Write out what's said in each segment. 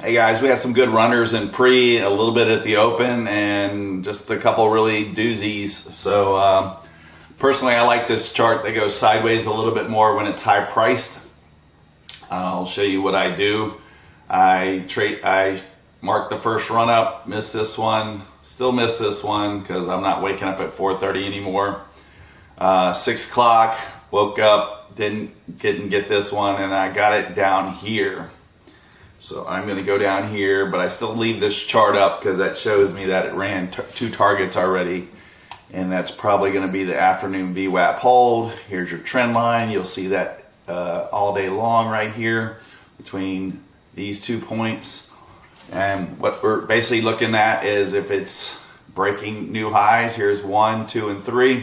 Hey guys, we had some good runners in pre, a little bit at the open, and just a couple really doozies. So personally, I like this chart that goes sideways a little bit more when it's high priced. I'll show you what I do. I mark the first run up, miss this one, still miss this one because I'm not waking up at 4:30 anymore. 6 o'clock, woke up, didn't get this one, and I got it down here. So I'm going to go down here, but I still leave this chart up because that shows me that it ran two targets already. And that's probably going to be the afternoon VWAP hold. Here's your trend line. You'll see that all day long right here between these 2 points. And what we're basically looking at is if it's breaking new highs. Here's 1, 2, and 3.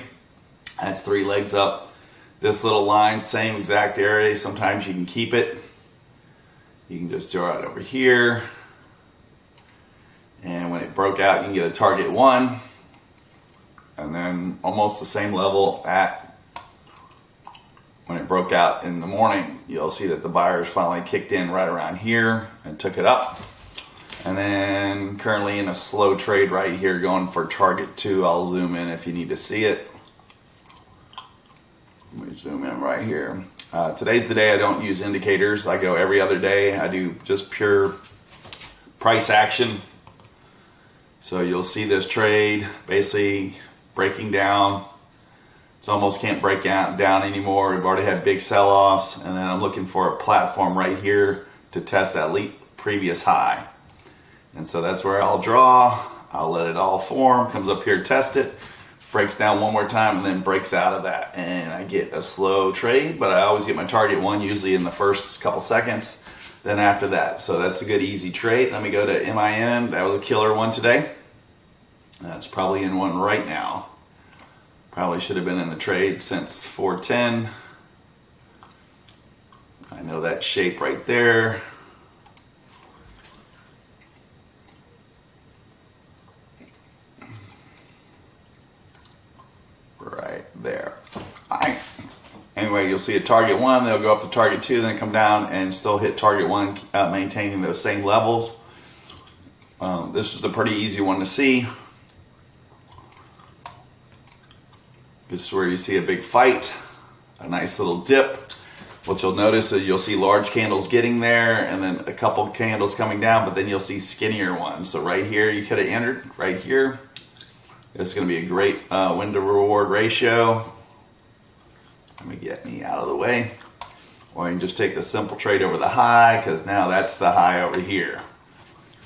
That's 3 legs up. This little line, same exact area. Sometimes you can keep it. You can just draw it over here. And when it broke out, you can get a target 1. And then almost the same level at when it broke out in the morning. You'll see that the buyers finally kicked in right around here and took it up. And then currently in a slow trade right here going for target 2. I'll zoom in if you need to see it. Let me zoom in right here. Today's the day I don't use indicators. I go every other day. I do just pure price action. So you'll see this trade basically breaking down. It's almost can't break down anymore. We've already had big sell-offs, and then I'm looking for a platform right here to test that previous high. And so that's where I'll draw. I'll let it all form. Comes up here, test it. Breaks down one more time and then breaks out of that, and I get a slow trade, but I always get my target 1 usually in the first couple seconds, then after that. So that's a good easy trade. Let me go to MIN. That was a killer one today. That's probably in one right now. Probably should have been in the trade since 410. I know that shape right there. Right there. All right. Anyway, you'll see a target 1, they'll go up to target 2, then come down and still hit target 1, maintaining those same levels. This is a pretty easy one to see. This is where you see a big fight, a nice little dip. What you'll notice is you'll see large candles getting there and then a couple candles coming down, but then you'll see skinnier ones. So right here, you could have entered right here. It's going to be a great win to reward ratio. Let me get me out of the way. Or you can just take the simple trade over the high, because now that's the high over here.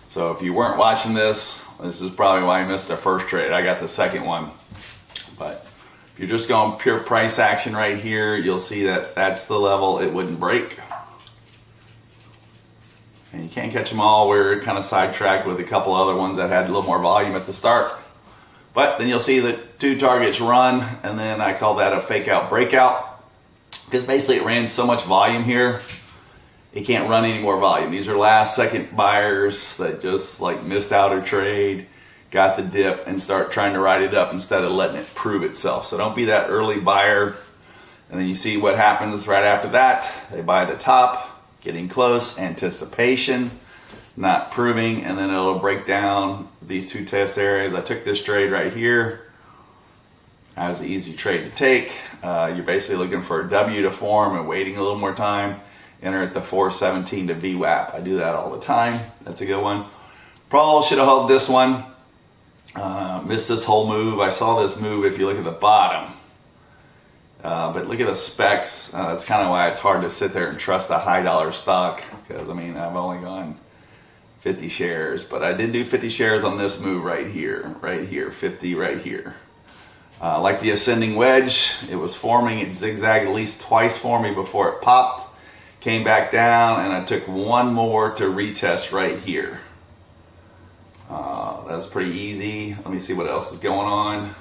So if you weren't watching this is probably why I missed the first trade. I got the second one. But if you're just going pure price action right here, you'll see that that's the level it wouldn't break. And you can't catch them all. We're kind of sidetracked with a couple other ones that had a little more volume at the start. But then you'll see the 2 targets run, and then I call that a fake out breakout, because basically it ran so much volume here, it can't run any more volume. These are last second buyers that just like missed out a trade, got the dip, and start trying to ride it up instead of letting it prove itself. So don't be that early buyer. And then you see what happens right after that. They buy the top, getting close, anticipation, not proving, and then it'll break down these 2 test areas. I took this trade right here. That was an easy trade to take. You're basically looking for a W to form and waiting a little more time. Enter at the 417 to VWAP. I do that all the time. That's a good one. Probably should have held this one. Missed this whole move. I saw this move if you look at the bottom. But look at the specs. That's kind of why it's hard to sit there and trust a high dollar stock, because I mean, I've only gone 50 shares, but I did do 50 shares on this move right here, 50 right here. Like the ascending wedge, it was forming, it zigzagged at least twice for me before it popped, came back down, and I took one more to retest right here. That's pretty easy. Let me see what else is going on.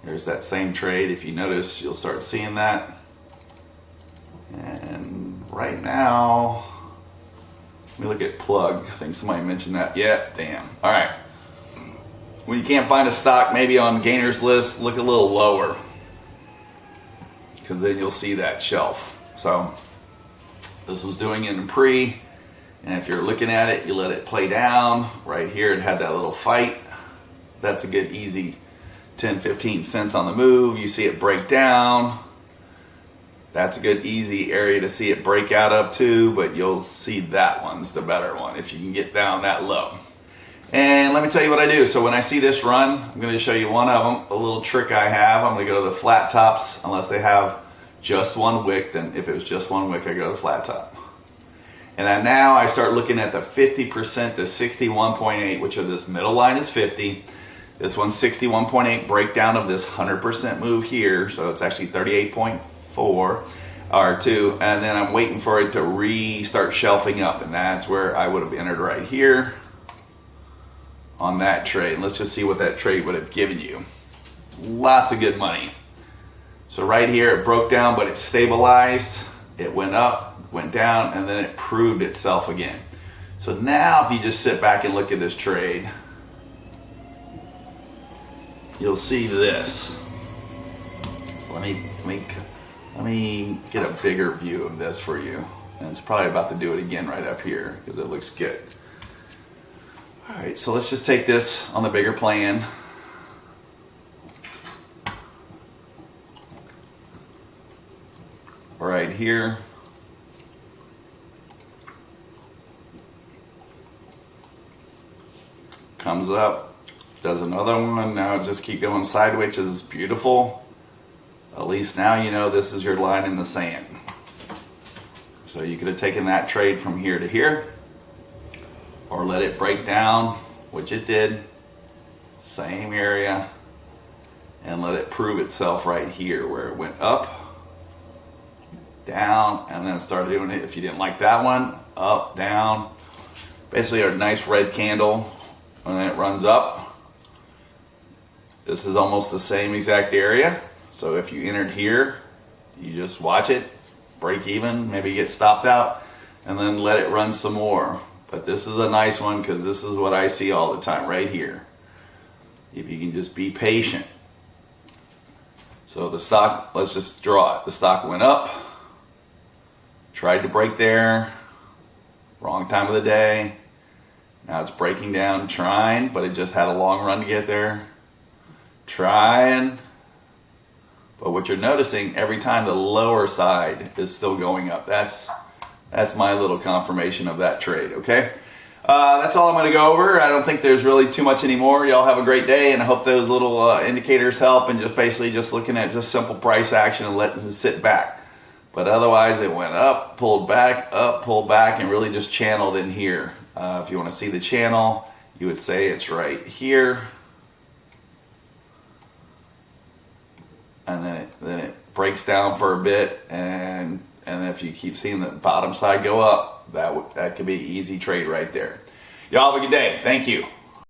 There's that same trade. If you notice, you'll start seeing that. And right now, let me look at plug. I think somebody mentioned that. Yeah, damn. All right. When you can't find a stock, maybe on gainers list, look a little lower, because then you'll see that shelf. So this was doing it in pre. And if you're looking at it, you let it play down. Right here, it had that little fight. That's a good easy 10, 15 cents on the move. You see it break down. That's a good easy area to see it break out of too, but you'll see that one's the better one if you can get down that low. And let me tell you what I do. So when I see this run, I'm going to show you one of them, a little trick I have. I'm going to go to the flat tops unless they have just one wick. Then if it was just one wick, I go to the flat top. And then now I start looking at the 50% to 61.8, which of this middle line is 50. This one's 61.8 breakdown of this 100% move here. So it's actually 38.4 or 2. And then I'm waiting for it to restart shelving up. And that's where I would have entered right here on that trade. Let's just see what that trade would have given you. Lots of good money. So right here it broke down, but it stabilized. It went up, went down, and then it proved itself again. So now if you just sit back and look at this trade, you'll see this. So let me get a bigger view of this for you. And it's probably about to do it again right up here because it looks good. All right, so let's just take this on the bigger plan. Right here. Comes up, does another one. Now just keep going sideways, which is beautiful. At least now you know this is your line in the sand. So you could have taken that trade from here to here, or let it break down, which it did, same area, and let it prove itself right here where it went up, down, and then started doing it. If you didn't like that one, up, down. Basically a nice red candle, and then it runs up. This is almost the same exact area. So if you entered here, you just watch it, break even, maybe get stopped out, and then let it run some more. But this is a nice one because this is what I see all the time right here. If you can just be patient. So the stock, let's just draw it. The stock went up, tried to break there, wrong time of the day. Now it's breaking down, trying, but it just had a long run to get there. Trying. But what you're noticing, every time the lower side is still going up. That's my little confirmation of that trade, okay? That's all I'm going to go over. I don't think there's really too much anymore. Y'all have a great day, and I hope those little indicators help, and just basically just looking at just simple price action and letting it sit back. But otherwise, it went up, pulled back, and really just channeled in here. If you want to see the channel, you would say it's right here. And then it breaks down for a bit, and if you keep seeing the bottom side go up, that could be an easy trade right there. Y'all have a good day. Thank you.